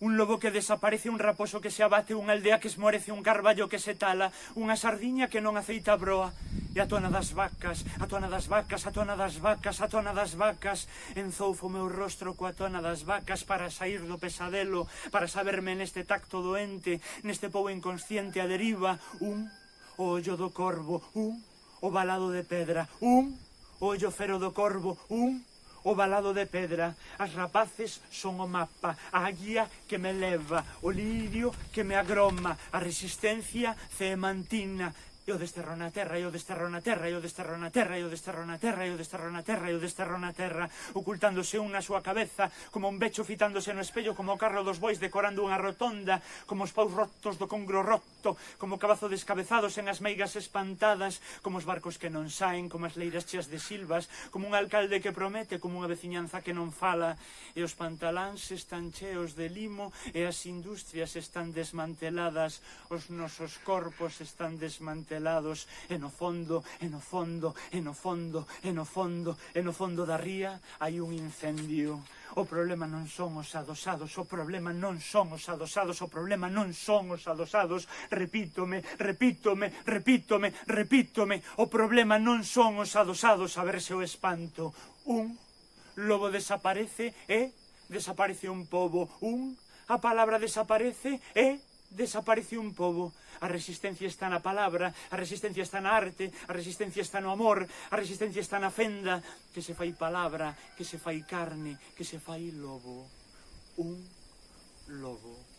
Un lobo que desaparece, un raposo que se abate, unha aldea que esmorece, un carballo que se tala, unha sardiña que non aceita a broa. E a tona das vacas, a tona das vacas, a tona das vacas, a tona das vacas. Enzoufo o meu rostro coa tona das vacas para sair do pesadelo, para saberme neste tacto doente, neste pobo inconsciente a deriva. Un, o ollo do corvo, un, o balado de pedra, un, o ollo fero do corvo, un, o balado de pedra. As rapaces son o mapa, a guía que me leva, o lirio que me agroma, a resistencia cemantina. E o desterro na terra, e o desterro na terra, e o desterro na terra, e o desterro na terra, e o desterro na terra, e o desterro na terra, ocultándose un na súa cabeza, como un becho fitándose no espello, como o carro dos bois decorando unha rotonda, como os paus rotos do congro roto, como o cabazo descabezados en as meigas espantadas, como os barcos que non saen, como as leiras cheas de silvas, como un alcalde que promete, como unha veciñanza que non fala, e os pantaláns están cheos de limo, e as industrias están desmanteladas, os nosos corpos están desmantelados, e no fondo, e no fondo, e no fondo, e no fondo, e no fondo da ría hai un incendio. O problema non son os adosados, o problema non son os adosados, o problema non son os adosados. Repítome, repítome, repítome, repítome. O problema non son os adosados, a ver se o espanto. Un lobo desaparece e desaparece un pobo. A palabra desaparece e desaparece un pobo. A resistencia está na palabra, a resistencia está na arte, a resistencia está no amor, a resistencia está na fenda, que se fai palabra, que se fai carne, que se fai lobo. Un lobo.